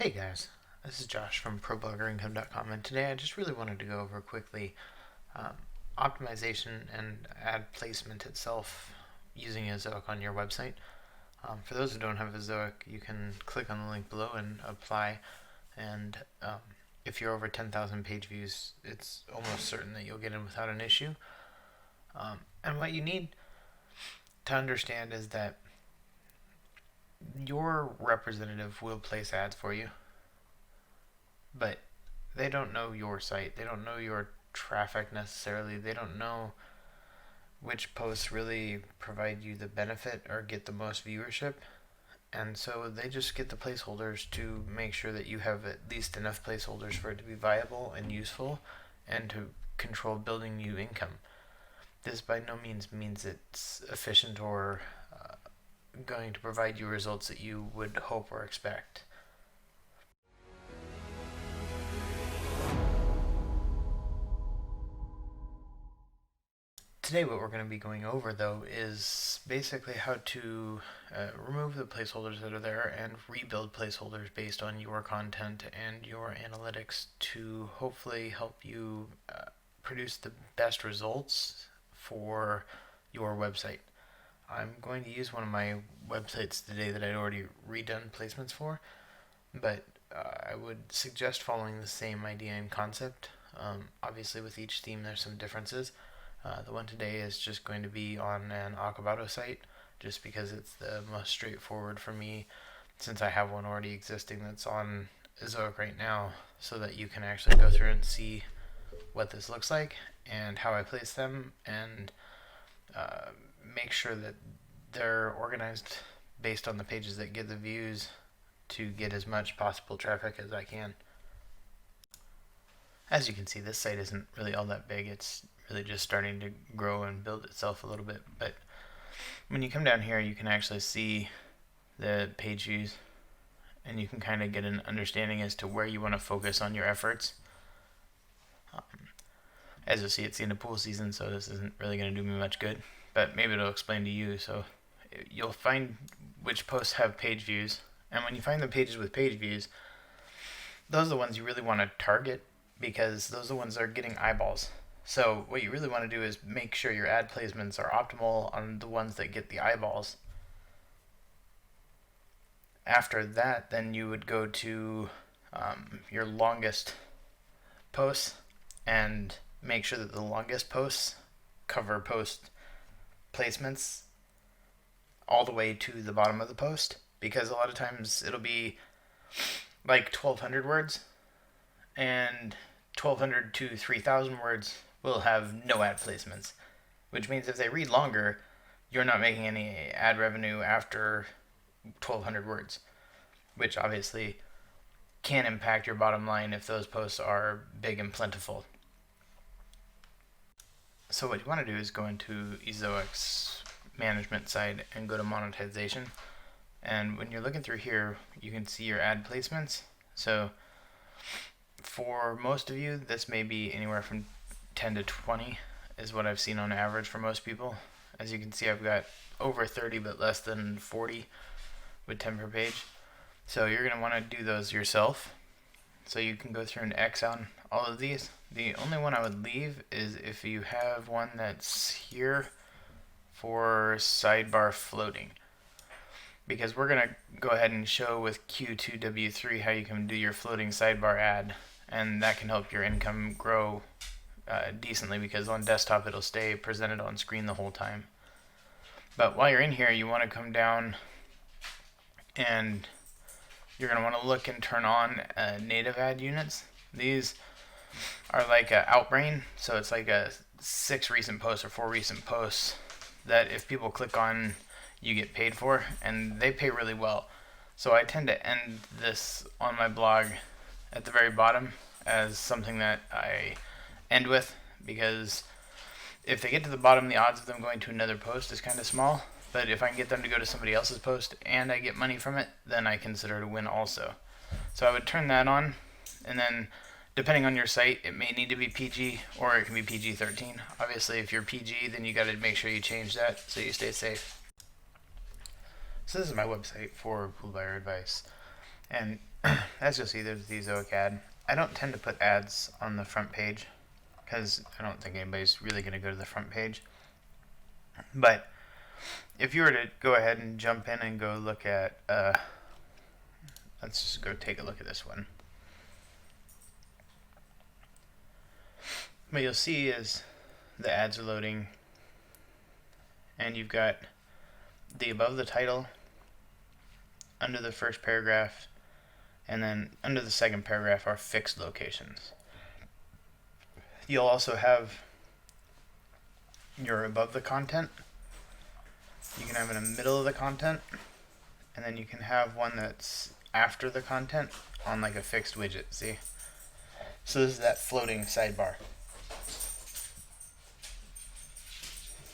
Hey guys, this is Josh from ProBloggerincome.com, and today I just really wanted to go over quickly um, optimization and ad placement itself using Ezoic on your website. For those who don't have Ezoic, you can click on the link below and apply, and if you're over 10,000 page views, it's almost certain that you'll get in without an issue. And what you need to understand is that your representative will place ads for you, but they don't know your site. They don't know your traffic necessarily. They don't know which posts really provide you the benefit or get the most viewership. And so they just get the placeholders to make sure that you have at least enough placeholders for it to be viable and useful and to control building you income. This by no means means it's efficient or going to provide you results that you would hope or expect. Today what we're going to be going over though is basically how to remove the placeholders that are there and rebuild placeholders based on your content and your analytics to hopefully help you produce the best results for your website. I'm going to use one of my websites today that I'd already redone placements for, but I would suggest following the same idea and concept. Obviously with each theme there's some differences. The one today is just going to be on an Acabado site, just because it's the most straightforward for me, since I have one already existing that's on Ezoic right now, so that you can actually go through and see what this looks like and how I place them, and make sure that they're organized based on the pages that get the views to get as much possible traffic as I can. As you can see, this site isn't really all that big. It's really just starting to grow and build itself a little bit, but when you come down here you can actually see the page views and you can kind of get an understanding as to where you want to focus on your efforts. As you'll see, it's the end of pool season, so this isn't really going to do me much good, but maybe it'll explain to you. So you'll find which posts have page views, and when you find the pages with page views, those are the ones you really want to target, because those are the ones that are getting eyeballs. So what you really want to do is make sure your ad placements are optimal on the ones that get the eyeballs. After that, then you would go to your longest posts and make sure that the longest posts cover post placements all the way to the bottom of the post, because a lot of times it'll be like 1,200 words, and 1,200 to 3,000 words will have no ad placements, which means if they read longer, you're not making any ad revenue after 1,200 words, which obviously can impact your bottom line if those posts are big and plentiful. So what you want to do is go into Ezoic's management side and go to monetization, and when you're looking through here you can see your ad placements. So for most of you this may be anywhere from 10 to 20 is what I've seen on average for most people. As you can see, I've got over 30 but less than 40 with 10 per page. So you're going to want to do those yourself. So you can go through and X on all of these. The only one I would leave is if you have one that's here for sidebar floating, because we're going to go ahead and show with Q2W3 how you can do your floating sidebar ad, and that can help your income grow decently, because on desktop it'll stay presented on screen the whole time. But while you're in here, you want to come down and you're going to want to look and turn on native ad units. These are like a Outbrain, so it's like a 6 recent posts or 4 recent posts that if people click on, you get paid for, and they pay really well. So I tend to end this on my blog at the very bottom as something that I end with, because if they get to the bottom, the odds of them going to another post is kind of small. But if I can get them to go to somebody else's post and I get money from it, then I consider it a win also. So I would turn that on, and then depending on your site, it may need to be PG or it can be PG-13. Obviously, if you're PG, then you got to make sure you change that so you stay safe. So this is my website for pool buyer advice, and as you'll see, there's the Ezoic ad. I don't tend to put ads on the front page because I don't think anybody's really going to go to the front page. But if you were to go ahead and jump in and go look at, let's just go take a look at this one. What you'll see is the ads are loading, and you've got the above the title, under the first paragraph, and then under the second paragraph are fixed locations. You'll also have your above the content. You can have in the middle of the content, and then you can have one that's after the content on like a fixed widget, see? So this is that floating sidebar.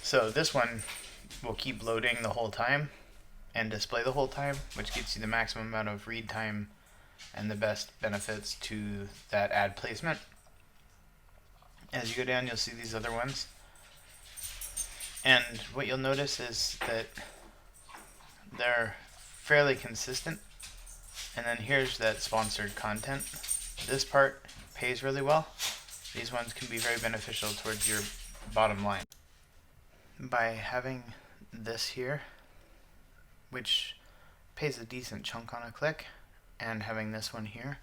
So this one will keep loading the whole time and display the whole time, which gives you the maximum amount of read time and the best benefits to that ad placement. As you go down, you'll see these other ones. And what you'll notice is that they're fairly consistent. And then here's that sponsored content. This part pays really well. These ones can be very beneficial towards your bottom line. By having this here, which pays a decent chunk on a click, and having this one here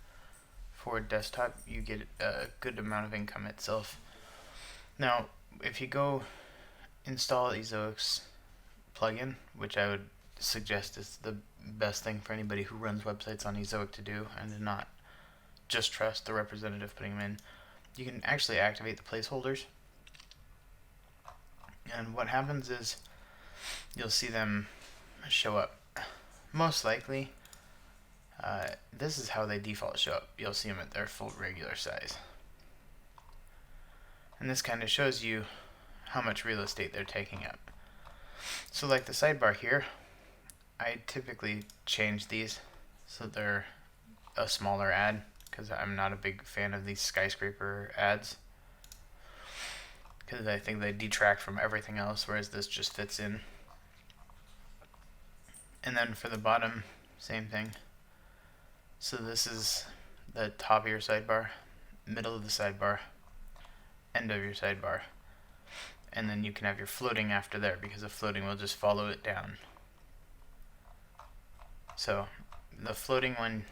for desktop, you get a good amount of income itself. Now, if you go install Ezoic's plugin, which I would suggest is the best thing for anybody who runs websites on Ezoic to do, and to not just trust the representative putting them in, you can actually activate the placeholders. And what happens is you'll see them show up. Most likely, this is how they default show up. You'll see them at their full regular size. And this kind of shows you how much real estate they're taking up. So like the sidebar here, I typically change these so they're a smaller ad because I'm not a big fan of these skyscraper ads, because I think they detract from everything else, whereas this just fits in. And then for the bottom, same thing. So this is the top of your sidebar, middle of the sidebar, end of your sidebar. And then you can have your floating after there, because the floating will just follow it down. So the floating one,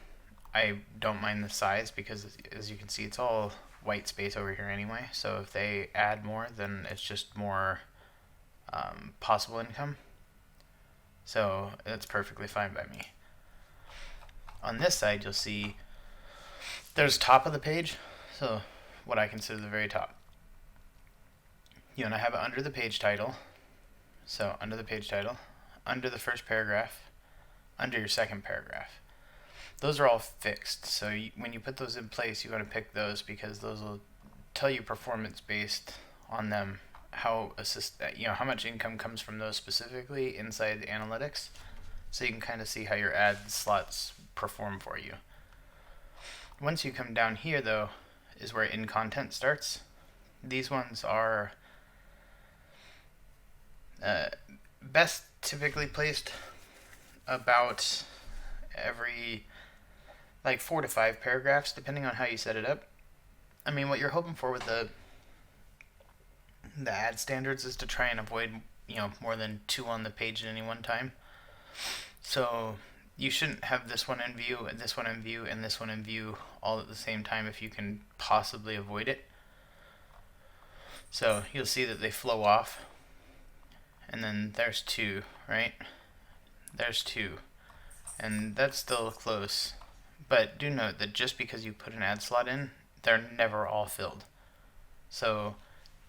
I don't mind the size, because as you can see, it's all white space over here anyway. So if they add more, then it's just more possible income. So that's perfectly fine by me. On this side, you'll see there's top of the page, so what I consider the very top. You want to have it under the page title. So under the page title, under the first paragraph, under your second paragraph. Those are all fixed, so when you put those in place, you want to pick those, because those will tell you performance based on them, how much income comes from those specifically inside the analytics, so you can kind of see how your ad slots perform for you. Once you come down here, though, is where in content starts. These ones are best typically placed about every 4 to 5 paragraphs, depending on how you set it up. I mean, what you're hoping for with the ad standards is to try and avoid more than 2 on the page at any one time. So you shouldn't have this one in view, and this one in view, and this one in view all at the same time if you can possibly avoid it. So you'll see that they flow off, and then there's 2, right? There's 2, and that's still close. But do note that just because you put an ad slot in, they're never all filled. So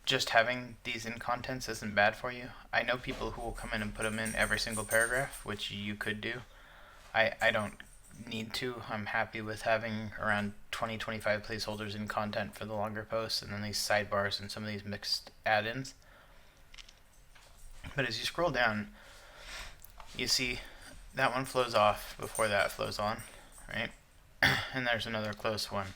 just having these in contents isn't bad for you. I know people who will come in and put them in every single paragraph, which you could do. I don't need to. I'm happy with having around 20-25 placeholders in content for the longer posts, and then these sidebars and some of these mixed add-ins. But as you scroll down, you see that one flows off before that flows on, right? And there's another close one.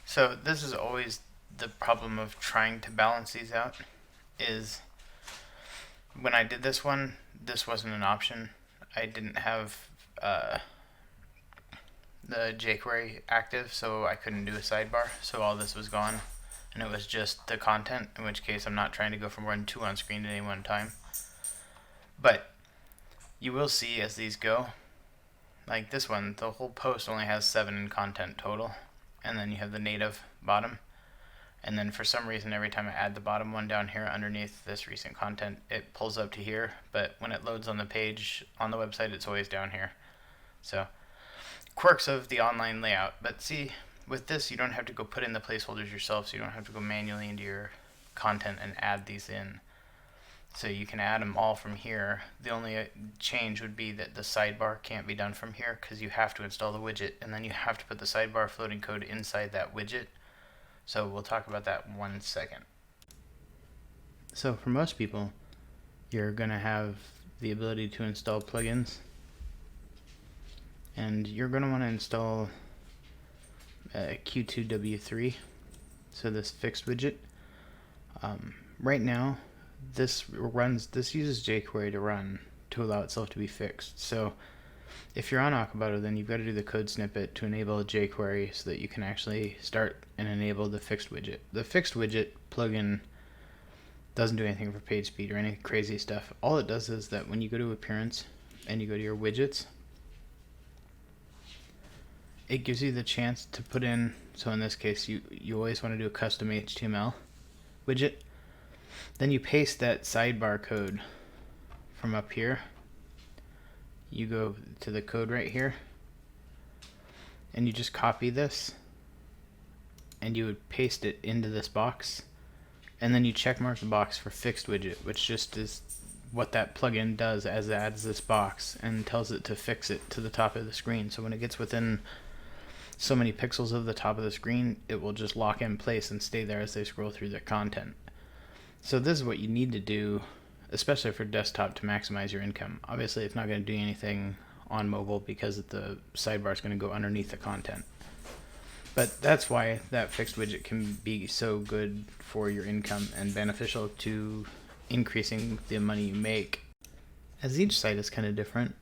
So this is always the problem of trying to balance these out, is when I did this one, this wasn't an option. I didn't have the jQuery active, so I couldn't do a sidebar, so all this was gone, and it was just the content, in which case I'm not trying to go from more than 2 on screen at any one time. But you will see as these go, like this one, the whole post only has 7 in content total, and then you have the native bottom, and then for some reason every time I add the bottom one down here underneath this recent content, it pulls up to here, but when it loads on the page on the website, it's always down here. So quirks of the online layout. But see, with this you don't have to go put in the placeholders yourself, so you don't have to go manually into your content and add these in. So you can add them all from here. The only change would be that the sidebar can't be done from here because you have to install the widget, and then you have to put the sidebar floating code inside that widget. So we'll talk about that in 1 second. So for most people, you're going to have the ability to install plugins, and you're going to want to install Q2W3, so this fixed widget. Right now, this uses jQuery to run to allow itself to be fixed. So if you're on Akabado, then you've got to do the code snippet to enable jQuery so that you can actually start and enable the fixed widget. The fixed widget plugin doesn't do anything for page speed or any crazy stuff. All it does is that when you go to appearance and you go to your widgets, it gives you the chance to put in, so in this case you always want to do a custom HTML widget. Then you paste that sidebar code from up here. You go to the code right here, and you just copy this, and you would paste it into this box, and then you check mark the box for fixed widget, which just is what that plugin does as it adds this box and tells it to fix it to the top of the screen. So when it gets within so many pixels of the top of the screen, it will just lock in place and stay there as they scroll through their content. So this is what you need to do, especially for desktop, to maximize your income. Obviously it's not going to do anything on mobile because the sidebar is going to go underneath the content. But that's why that fixed widget can be so good for your income and beneficial to increasing the money you make. As each site is kind of different,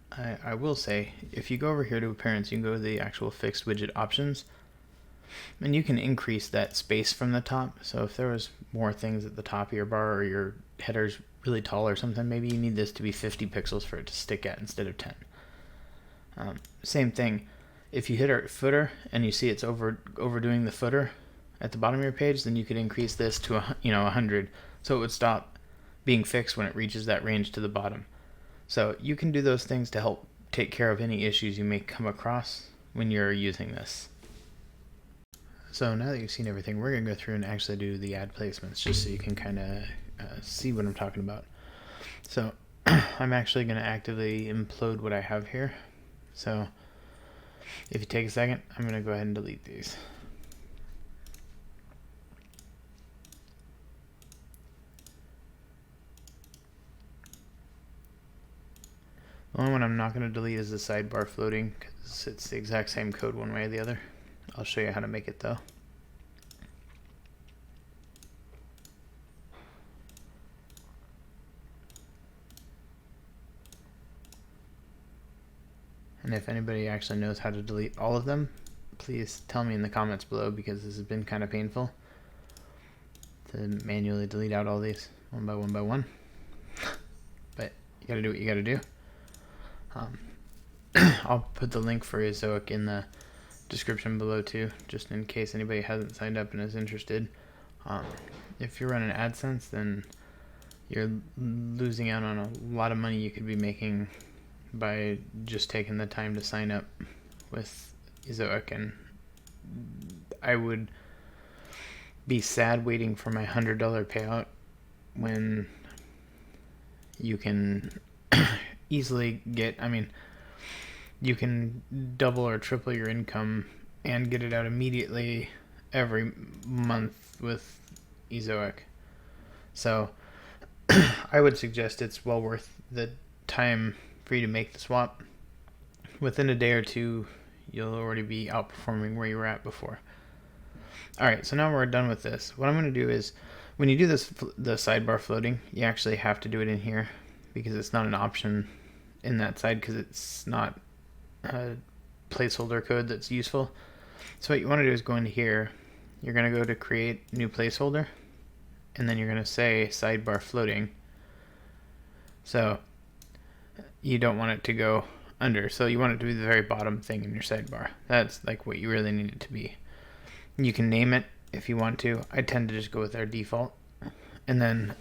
I will say, if you go over here to appearance, you can go to the actual fixed widget options, and you can increase that space from the top. So if there was more things at the top of your bar, or your header's really tall or something, maybe you need this to be 50 pixels for it to stick at instead of 10. Same thing, if you hit our footer and you see it's overdoing the footer at the bottom of your page, then you could increase this to 100, so it would stop being fixed when it reaches that range to the bottom. So you can do those things to help take care of any issues you may come across when you're using this. So now that you've seen everything, we're going to go through and actually do the ad placements, just so you can kind of see what I'm talking about. So I'm actually going to actively implode what I have here. So if you take a second, I'm going to go ahead and delete these. The only one I'm not going to delete is the sidebar floating, because it's the exact same code one way or the other. I'll show you how to make it though. And if anybody actually knows how to delete all of them, please tell me in the comments below, because this has been kind of painful to manually delete out all these one by one. But you gotta do what you gotta do. I'll put the link for Ezoic in the description below too, just in case anybody hasn't signed up and is interested. If you're running AdSense, then you're losing out on a lot of money you could be making by just taking the time to sign up with Ezoic, and I would be sad waiting for my $100 payout when you can easily get, you can double or triple your income and get it out immediately every month with Ezoic. So I would suggest it's well worth the time for you to make the swap. Within a day or two, you'll already be outperforming where you were at before. Alright, so now we're done with this. What I'm going to do is, when you do this, the sidebar floating, you actually have to do it in here, because it's not an option in that side, because it's not placeholder code that's useful. So what you want to do is go into here, you're going to go to create new placeholder, and then you're going to say sidebar floating. So you don't want it to go under, so you want it to be the very bottom thing in your sidebar. That's like what you really need it to be. You can name it if you want to. I tend to just go with our default. And then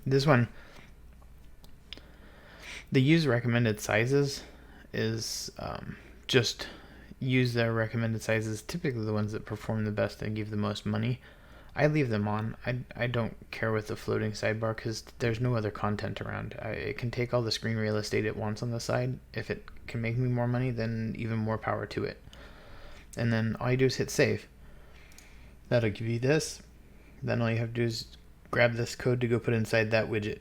this one, the use recommended sizes is just use their recommended sizes, typically the ones that perform the best and give the most money. I leave them on. I don't care with the floating sidebar because there's no other content around. It can take all the screen real estate it wants on the side. If it can make me more money, then even more power to it. And then all you do is hit save. That'll give you this. Then all you have to do is grab this code to go put inside that widget.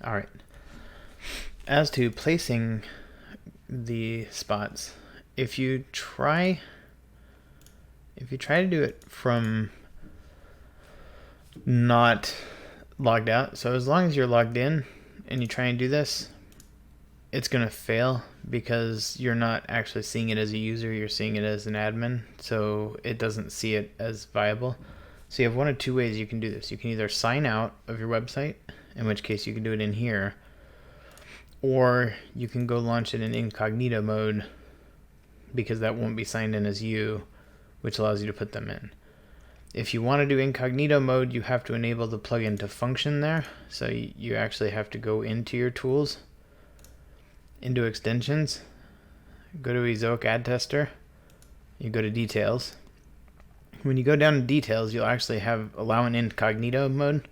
All right. As to placing the spots, if you try to do it from not logged out, so as long as you're logged in and you try and do this, it's going to fail because you're not actually seeing it as a user, you're seeing it as an admin, so it doesn't see it as viable. So you have one of two ways you can do this. You can either sign out of your website, in which case you can do it in here, or you can go launch it in incognito mode because that won't be signed in as you, which allows you to put them in. If you want to do incognito mode, you have to enable the plugin to function there. So you actually have to go into your tools, into extensions, go to Ezoic Ad Tester, you go to details. When you go down to details, you'll actually have allow an incognito mode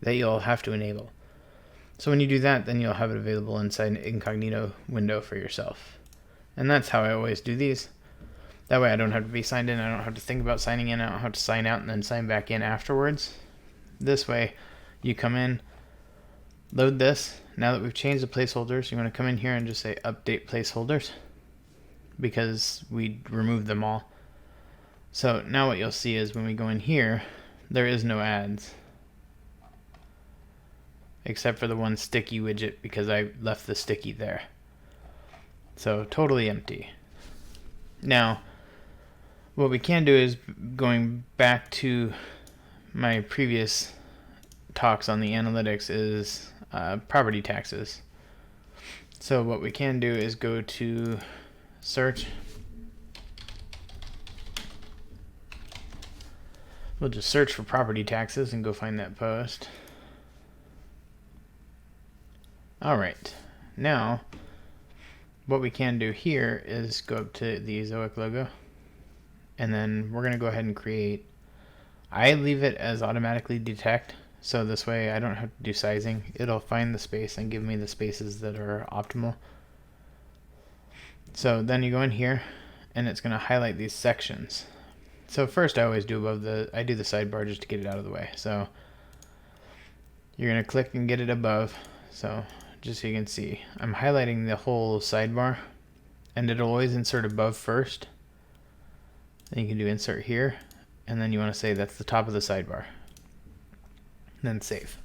that you'll have to enable. So when you do that, then you'll have it available inside an incognito window for yourself. And that's how I always do these. That way I don't have to be signed in, I don't have to think about signing in, I don't have to sign out and then sign back in afterwards. This way, you come in, load this. Now that we've changed the placeholders, you want to come in here and just say update placeholders because we removed them all. So now what you'll see is when we go in here, there is no ads. Except for the one sticky widget because I left the sticky there. So totally empty. Now, what we can do is, going back to my previous talks on the analytics, is property taxes. So what we can do is go to search. We'll just search for property taxes and go find that post. Alright, now what we can do here is go up to the Ezoic logo, and then we're going to go ahead and create. I leave it as automatically detect, so this way I don't have to do sizing. It'll find the space and give me the spaces that are optimal. So then you go in here and it's going to highlight these sections. So first I always do I do the sidebar just to get it out of the way. So you're going to click and get it above. So just so you can see, I'm highlighting the whole sidebar, and it'll always insert above first. Then you can do insert here, and then you want to say that's the top of the sidebar. Then save.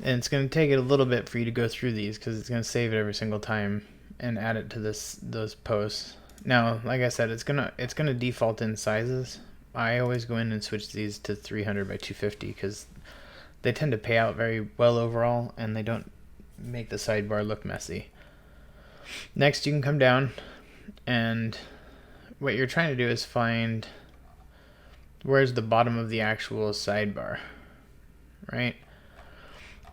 And it's going to take it a little bit for you to go through these because it's going to save it every single time and add it to those posts. Now, like I said, it's gonna default in sizes. I always go in and switch these to 300 by 250 because they tend to pay out very well overall, and they don't make the sidebar look messy. Next, you can come down, and what you're trying to do is find where's the bottom of the actual sidebar, right?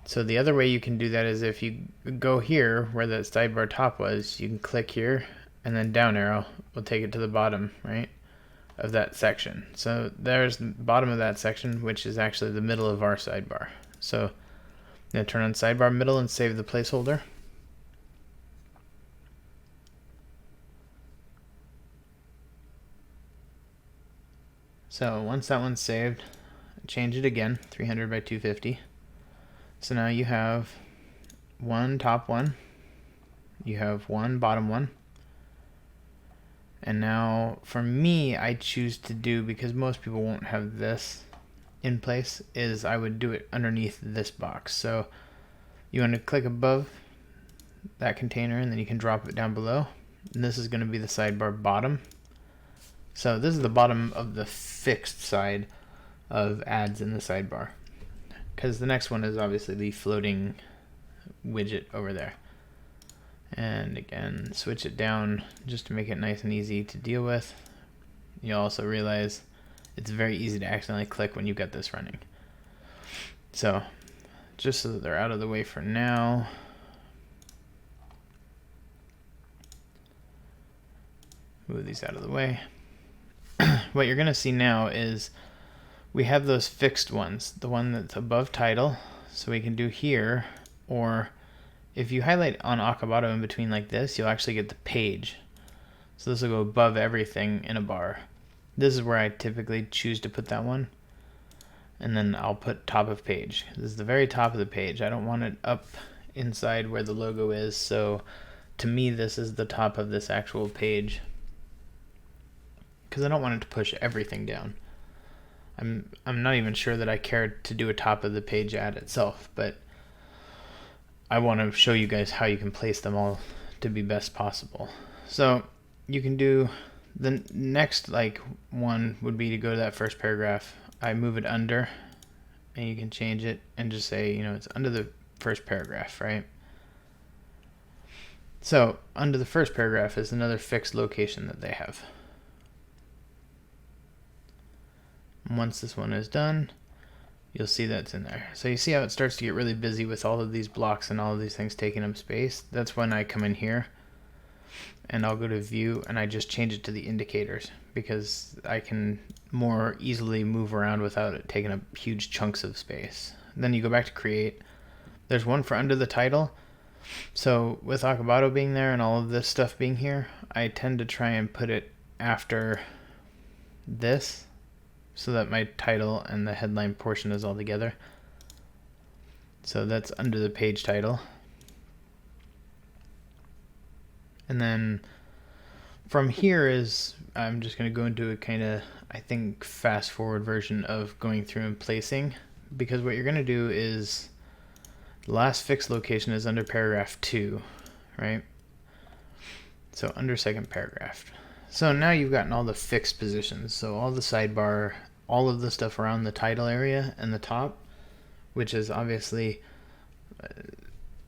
So the other way you can do that is if you go here where the sidebar top was, you can click here, and then down arrow will take it to the bottom, right, of that section. So there's the bottom of that section, which is actually the middle of our sidebar. So I'm going to turn on sidebar middle and save the placeholder. So once that one's saved, change it again, 300 by 250. So now you have one top one, you have one bottom one. And now for me, I choose to do, because most people won't have this in place, is I would do it underneath this box. So You want to click above that container and then you can drop it down below. And this is going to be the sidebar bottom. So this is the bottom of the fixed side of ads in the sidebar, because the next one is obviously the floating widget over there. And again, switch it down just to make it nice and easy to deal with. You'll also realize it's very easy to accidentally click when you've got this running. So just so that they're out of the way for now, move these out of the way. What you're going to see now is we have those fixed ones, the one that's above title, so we can do here, or if you highlight on Acabado in between like this, you'll actually get the page. So this will go above everything in a bar. This is where I typically choose to put that one. And then I'll put top of page. This is the very top of the page. I don't want it up inside where the logo is, so to me this is the top of this actual page, because I don't want it to push everything down. I'm not even sure that I care to do a top of the page ad itself, but I want to show you guys how you can place them all to be best possible. So you can do the next one would be to go to that first paragraph. I move it under, and you can change it and just say, it's under the first paragraph, right? So under the first paragraph is another fixed location that they have. Once this one is done, you'll see that's in there. So you see how it starts to get really busy with all of these blocks and all of these things taking up space. That's when I come in here and I'll go to view and I just change it to the indicators, because I can more easily move around without it taking up huge chunks of space. Then you go back to create. There's one for under the title. So with Acabado being there and all of this stuff being here, I tend to try and put it after this, so that my title and the headline portion is all together. So that's under the page title. And then from here is, I'm just going to go into a kind of, I think, fast forward version of going through and placing, because what you're going to do is the last fixed location is under paragraph 2, right? So under second paragraph. So now you've gotten all the fixed positions. So all the sidebar, all of the stuff around the title area and the top, which is obviously,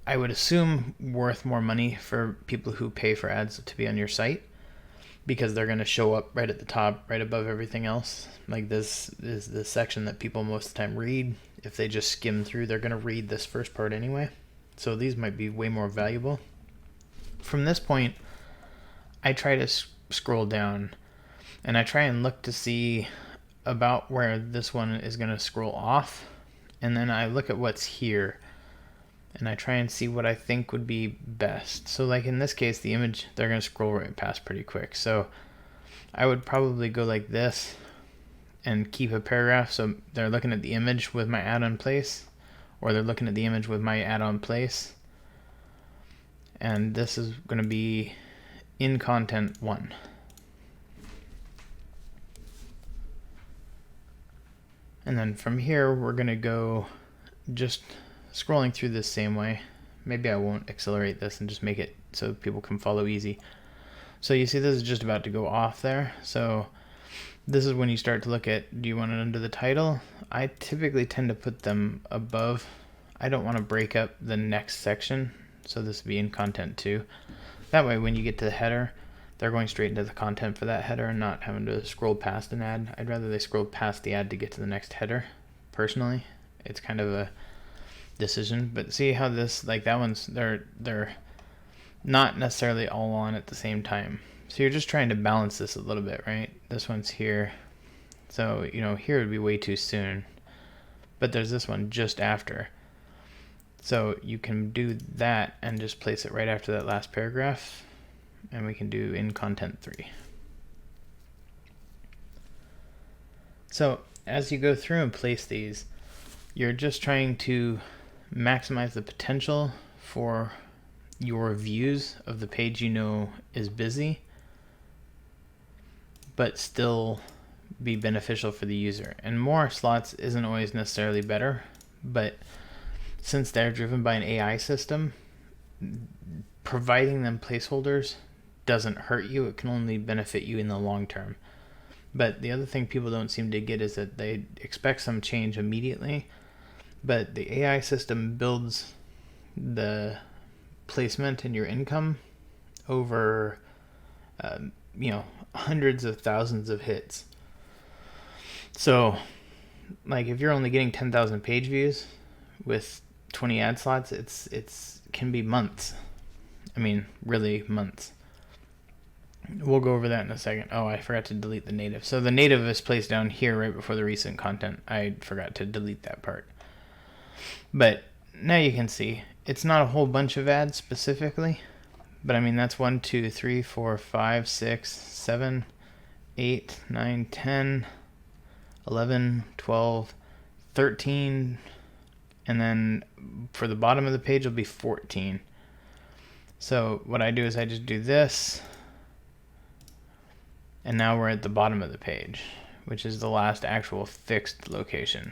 I would assume, worth more money for people who pay for ads to be on your site, because they're going to show up right at the top, right above everything else. Like this is the section that people most of the time read. If they just skim through, they're going to read this first part anyway. So these might be way more valuable. From this point, I try to scroll down and I try and look to see about where this one is going to scroll off, and then I look at what's here and I try and see what I think would be best. So like in this case, the image, they're going to scroll right past pretty quick. So I would probably go like this and keep a paragraph, so they're looking at the image with my ad on place, or they're looking at the image with my ad on place. And this is going to be in content 1. And then from here, we're going to go just scrolling through this same way. Maybe I won't accelerate this and just make it so people can follow easy. So you see this is just about to go off there. So this is when you start to look at, do you want it under the title? I typically tend to put them above. I don't want to break up the next section. So this would be in content 2. That way when you get to the header, they're going straight into the content for that header and not having to scroll past an ad. I'd rather they scroll past the ad to get to the next header. Personally, it's kind of a decision. But see how this, like that one's, they're not necessarily all on at the same time. So you're just trying to balance this a little bit, right? This one's here. So, here would be way too soon. But there's this one just after. So you can do that and just place it right after that last paragraph. And we can do in content 3. So as you go through and place these, you're just trying to maximize the potential for your views of the page is busy, but still be beneficial for the user. And more slots isn't always necessarily better, but since they're driven by an AI system, providing them placeholders doesn't hurt you. It can only benefit you in the long term. But the other thing people don't seem to get is that they expect some change immediately, but the AI system builds the placement and your income over hundreds of thousands of hits. So like if you're only getting 10,000 page views with 20 ad slots, it's can be months. I mean, really months. We'll go over that in a second. Oh, I forgot to delete the native. So the native is placed down here right before the recent content. I forgot to delete that part. But now you can see it's not a whole bunch of ads specifically, but I mean that's 1, 2, 3, 4, 5, 6, 7, 8, 9, 10, 11, 12, 13, and then for the bottom of the page will be 14. So what I do is I just do this, and now we're at the bottom of the page, which is the last actual fixed location.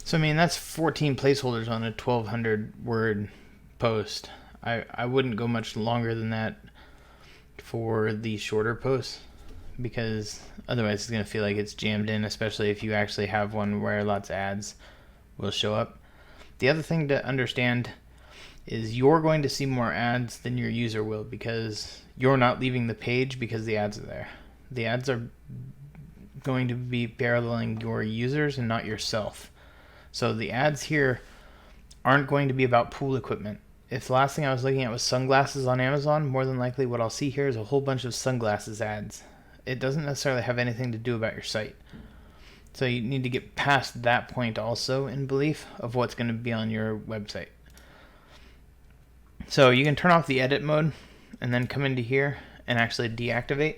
So I mean that's 14 placeholders on a 1200 word post. I wouldn't go much longer than that for the shorter posts, because otherwise it's going to feel like it's jammed in, especially if you actually have one where lots of ads will show up. The other thing to understand is you're going to see more ads than your user will, because you're not leaving the page because the ads are there. The ads are going to be paralleling your users and not yourself. So the ads here aren't going to be about pool equipment. If the last thing I was looking at was sunglasses on Amazon, more than likely what I'll see here is a whole bunch of sunglasses ads. It doesn't necessarily have anything to do about your site. So you need to get past that point also in belief of what's going to be on your website. So you can turn off the edit mode and then come into here and actually deactivate.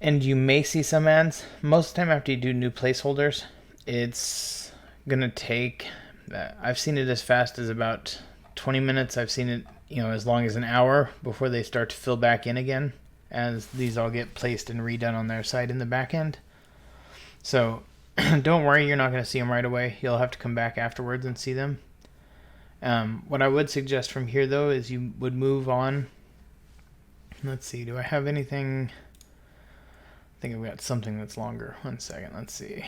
And you may see some ads. Most of the time after you do new placeholders, it's going to take, I've seen it as fast as about 20 minutes. I've seen it, as long as an hour before they start to fill back in again, as these all get placed and redone on their side in the back end. So don't worry, you're not going to see them right away. You'll have to come back afterwards and see them. What I would suggest from here though is you would move on. Let's see, do I have anything? I think I've got something that's longer. One second, let's see.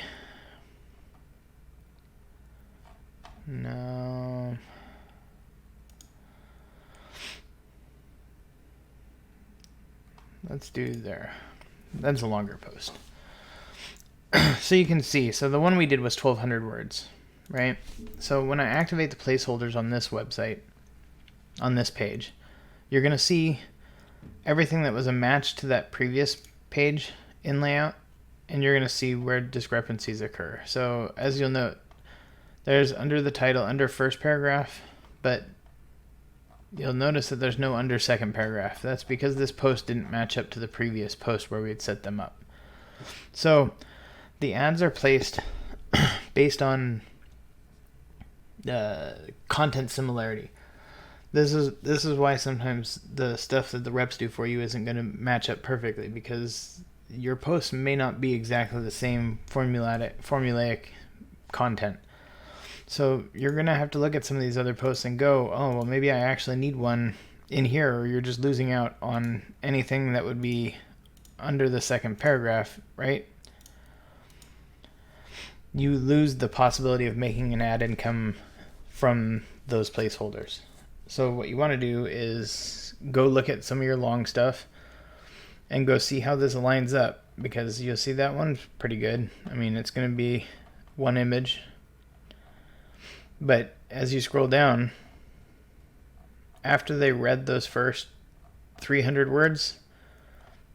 No. Let's do there. That's a longer post. So you can see, so the one we did was 1200 words, right? So when I activate the placeholders on this website, on this page, you're going to see everything that was a match to that previous page in layout, and you're going to see where discrepancies occur. So as you'll note, there's under the title, under first paragraph, but you'll notice that there's no under second paragraph. That's because this post didn't match up to the previous post where we had set them up. So the ads are placed based on content similarity. This is why sometimes the stuff that the reps do for you isn't going to match up perfectly, because your posts may not be exactly the same formulaic content. So you're going to have to look at some of these other posts and go, oh, well, maybe I actually need one in here, or you're just losing out on anything that would be under the second paragraph, right? You lose the possibility of making an ad income from those placeholders. So what you want to do is go look at some of your long stuff and go see how this lines up, because you'll see that one's pretty good. I mean, it's going to be one image. But as you scroll down, after they read those first 300 words,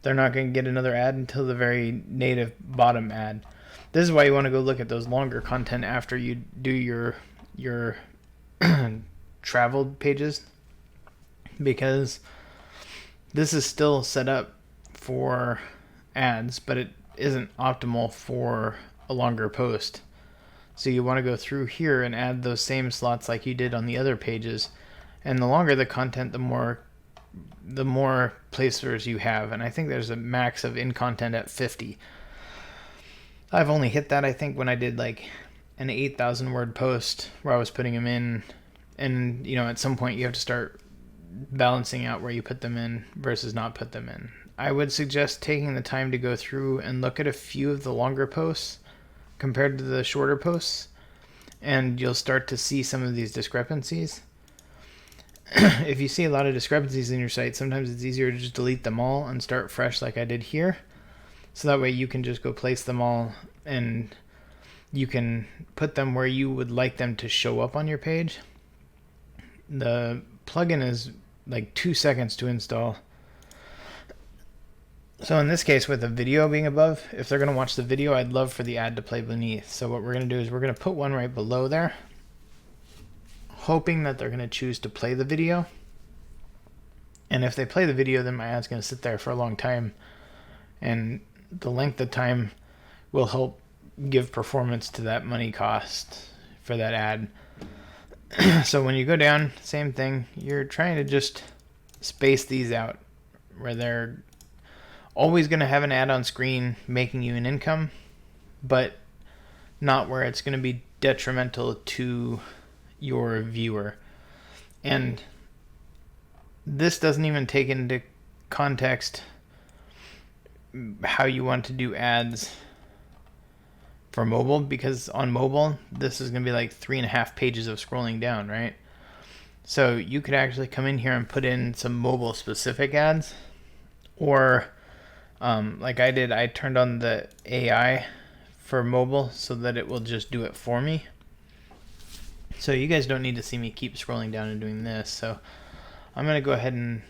they're not going to get another ad until the very native bottom ad. This is why you want to go look at those longer content after you do your traveled pages, because this is still set up for ads, but it isn't optimal for a longer post. So you want to go through here and add those same slots like you did on the other pages. And the longer the content, the more placers you have. And I think there's a max of in content at 50. I've only hit that, I think, when I did like an 8,000 word post where I was putting them in, and at some point you have to start balancing out where you put them in versus not put them in. I would suggest taking the time to go through and look at a few of the longer posts compared to the shorter posts, and you'll start to see some of these discrepancies. If you see a lot of discrepancies in your site, sometimes it's easier to just delete them all and start fresh like I did here. So that way you can just go place them all, and you can put them where you would like them to show up on your page. The plugin is like 2 seconds to install. So in this case, with the video being above, if they're going to watch the video, I'd love for the ad to play beneath. So what we're going to do is we're going to put one right below there, hoping that they're going to choose to play the video. And if they play the video, then my ad's going to sit there for a long time, and the length of time will help give performance to that money cost for that ad. So when you go down, same thing, you're trying to just space these out where they're always going to have an ad on screen making you an income, but not where it's going to be detrimental to your viewer. And this doesn't even take into context how you want to do ads for mobile, because on mobile this is going to be like 3.5 pages of scrolling down, right? So you could actually come in here and put in some mobile specific ads, or like I did, I turned on the AI for mobile so that it will just do it for me. So you guys don't need to see me keep scrolling down and doing this. So I'm going to go ahead and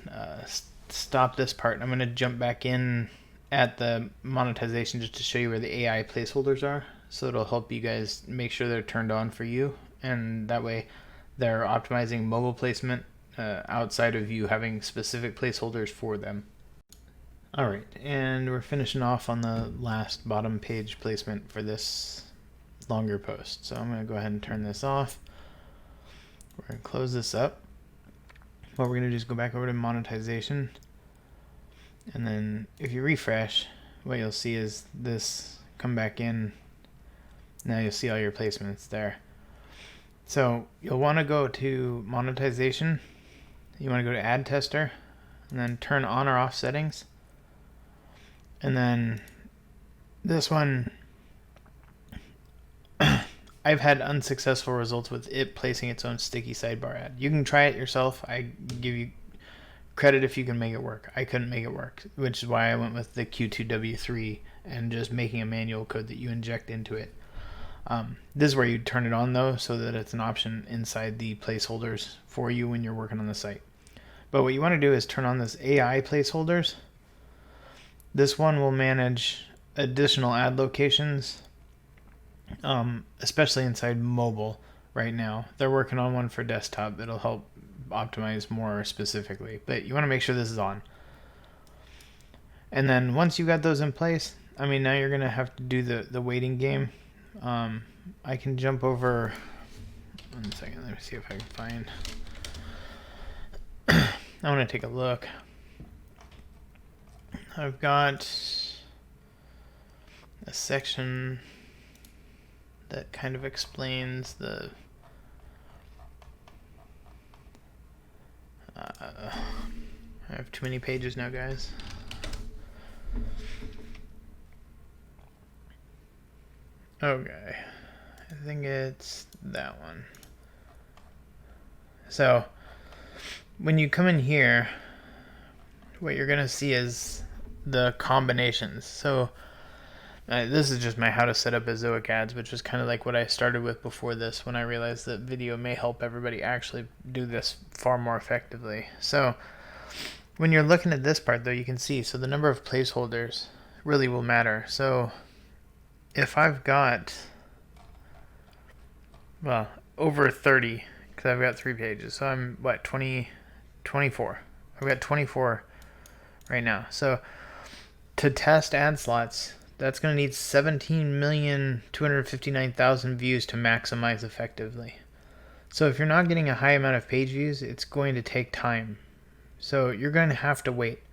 stop this part. I'm going to jump back in at the monetization just to show you where the AI placeholders are. So it'll help you guys make sure they're turned on for you, and that way they're optimizing mobile placement outside of you having specific placeholders for them. Alright, and we're finishing off on the last bottom page placement for this longer post. So I'm going to go ahead and turn this off. We're going to close this up. What we're going to do is go back over to monetization, and then if you refresh, what you'll see is this come back in. Now you'll see all your placements there. So you'll want to go to monetization, you want to go to ad tester, and then turn on or off settings. And then this one, I've had unsuccessful results with it placing its own sticky sidebar ad. You can try it yourself. I give you credit if you can make it work. I couldn't make it work, which is why I went with the Q2W3 and just making a manual code that you inject into it. This is where you turn it on though, so that it's an option inside the placeholders for you when you're working on the site. But what you want to do is turn on this AI placeholders. This one will manage additional ad locations, especially inside mobile right now. They're working on one for desktop that'll help optimize more specifically, but you want to make sure this is on. And then once you got those in place, I mean, now you're going to have to do the waiting game. I can jump over 1 second. Let me see if I can find. I want to take a look. I've got a section that kind of explains the I have too many pages now, guys. Okay, I think it's that one. So when you come in here, what you're gonna see is the combinations. So this is just my how to set up Ezoic ads, which is kind of like what I started with before this, when I realized that video may help everybody actually do this far more effectively. So when you're looking at this part though, you can see, so the number of placeholders really will matter. So if I've got, well, over 30, because I've got 3 pages, so I'm what, 24. I've got 24 right now. So to test ad slots, that's going to need 17,259,000 views to maximize effectively. So if you're not getting a high amount of page views, it's going to take time. So you're going to have to wait.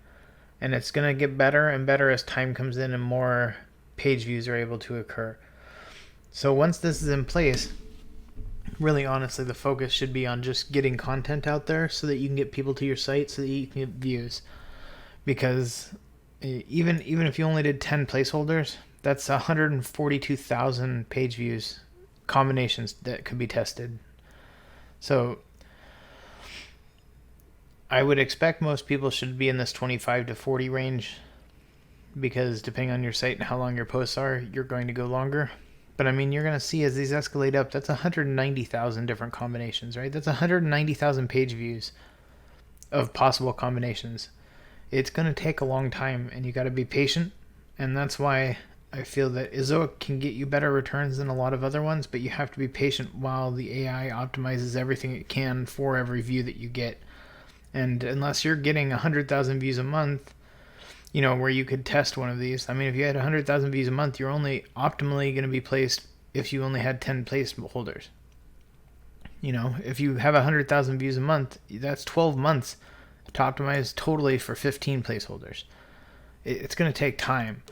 And it's going to get better and better as time comes in and more page views are able to occur. So once this is in place, really honestly, the focus should be on just getting content out there so that you can get people to your site so that you can get views. Because even if you only did 10 placeholders, that's 142,000 page views combinations that could be tested. So I would expect most people should be in this 25 to 40 range, because depending on your site and how long your posts are, you're going to go longer. But I mean, you're going to see as these escalate up, that's 190,000 different combinations, right? That's 190,000 page views of possible combinations. It's going to take a long time, and you got to be patient. And that's why I feel that Ezoic can get you better returns than a lot of other ones, but you have to be patient while the AI optimizes everything it can for every view that you get. And unless you're getting 100,000 views a month, where you could test one of these. I mean, if you had 100,000 views a month, you're only optimally going to be placed if you only had 10 placeholders. If you have 100,000 views a month, that's 12 months to optimize totally for 15 placeholders. It's going to take time.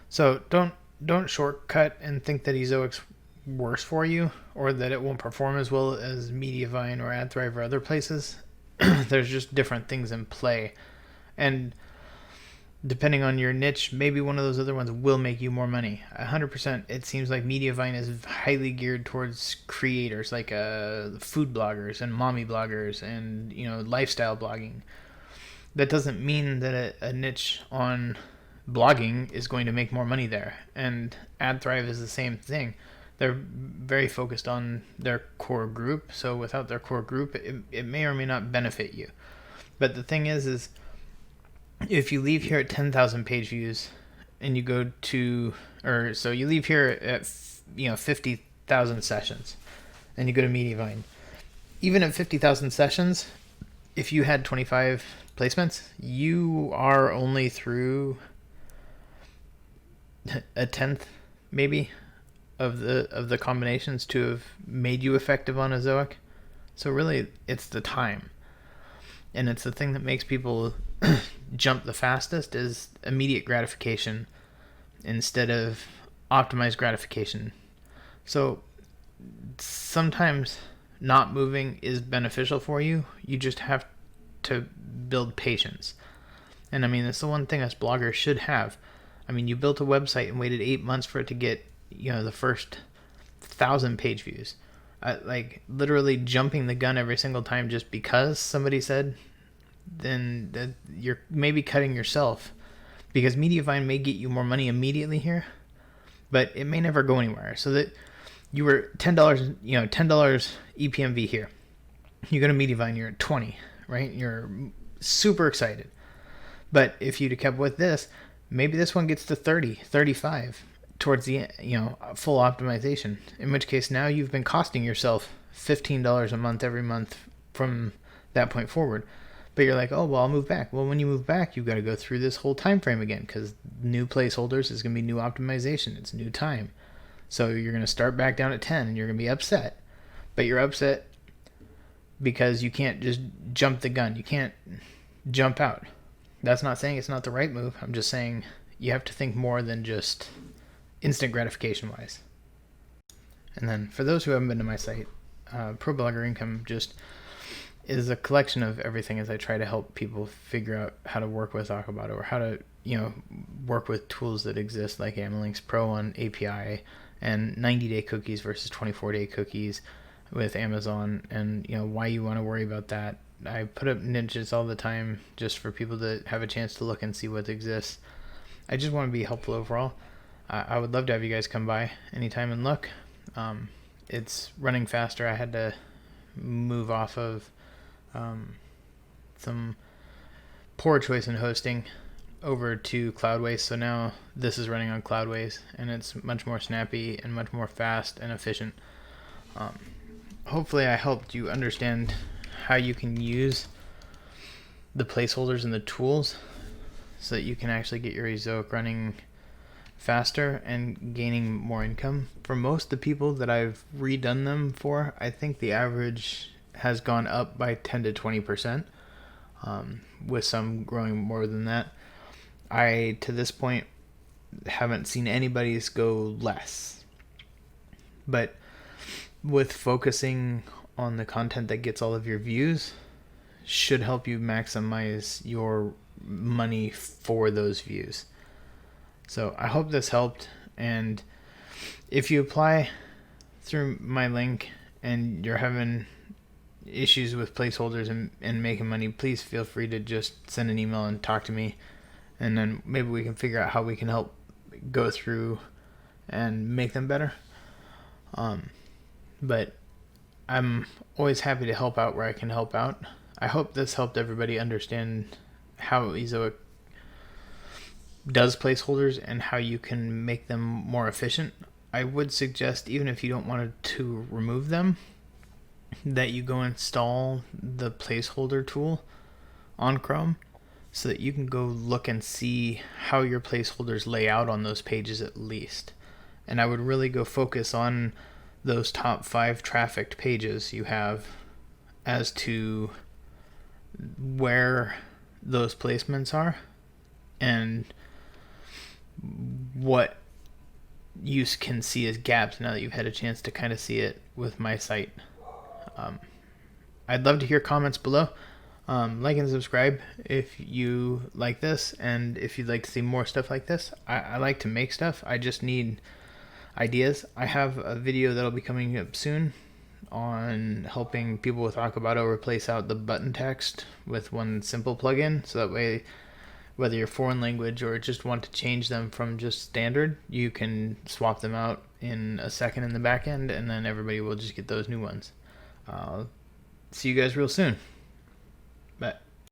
So don't shortcut and think that Ezoic's worse for you, or that it won't perform as well as Mediavine or AdThrive or other places. There's just different things in play. And depending on your niche, maybe one of those other ones will make you more money. 100%. It seems like Mediavine is highly geared towards creators, like food bloggers and mommy bloggers and lifestyle blogging. That doesn't mean that a niche on blogging is going to make more money there. And AdThrive is the same thing. They're very focused on their core group, so without their core group, it may or may not benefit you. But the thing is if you leave here at 10,000 page views and you go to, so you leave here at 50,000 sessions and you go to Mediavine, even at 50,000 sessions, if you had 25 placements, you are only through a tenth maybe of the combinations to have made you effective on Ezoic. So really, it's the time. And it's the thing that makes people jump the fastest is immediate gratification instead of optimized gratification. So sometimes not moving is beneficial for you. You just have to build patience. And I mean, that's the one thing us bloggers should have. I mean, you built a website and waited 8 months for it to get, the first 1,000 page views. Like literally jumping the gun every single time just because somebody said, then that you're maybe cutting yourself, because Mediavine may get you more money immediately here, but it may never go anywhere. So that you were $10, $10 EPMV here. You go to Mediavine, you're at 20, right? You're super excited. But if you'd have kept with this, maybe this one gets to 30, 35 towards the full optimization. In which case now you've been costing yourself $15 a month every month from that point forward. But you're like, oh, well, I'll move back. Well, when you move back, you've got to go through this whole time frame again, because new placeholders is going to be new optimization. It's new time. So you're going to start back down at 10 and you're going to be upset. But you're upset because you can't just jump the gun. You can't jump out. That's not saying it's not the right move. I'm just saying you have to think more than just instant gratification wise. And then for those who haven't been to my site, Pro Blogger Income just is a collection of everything as I try to help people figure out how to work with Acrobat, or how to work with tools that exist like Amalinks Pro on API, and 90-day cookies versus 24-day cookies with Amazon, and why you want to worry about that. I put up niches all the time just for people to have a chance to look and see what exists. I just want to be helpful overall. I would love to have you guys come by anytime and look. It's running faster. I had to move off of some poor choice in hosting over to Cloudways, so now this is running on Cloudways, and it's much more snappy and much more fast and efficient. Hopefully I helped you understand how you can use the placeholders and the tools so that you can actually get your Ezoic running faster and gaining more income. For most of the people that I've redone them for, I think the average has gone up by 10 to 20%, with some growing more than that. I, to this point, haven't seen anybody's go less. But with focusing on the content that gets all of your views should help you maximize your money for those views. So I hope this helped, and if you apply through my link and you're having issues with placeholders and making money, please feel free to just send an email and talk to me, and then maybe we can figure out how we can help go through and make them better. But I'm always happy to help out where I can help out. I hope this helped everybody understand how Ezoic does placeholders and how you can make them more efficient. I would suggest, even if you don't want to remove them, that you go install the placeholder tool on Chrome so that you can go look and see how your placeholders lay out on those pages at least. And I would really go focus on those top 5 trafficked pages you have as to where those placements are and what you can see as gaps now that you've had a chance to kind of see it with my site. I'd love to hear comments below. Like and subscribe if you like this, and if you'd like to see more stuff like this. I like to make stuff. I just need ideas. I have a video that'll be coming up soon on helping people with Acrobato replace out the button text with one simple plugin, so that way whether you're foreign language or just want to change them from just standard, you can swap them out in a second in the back end, and then everybody will just get those new ones. See you guys real soon.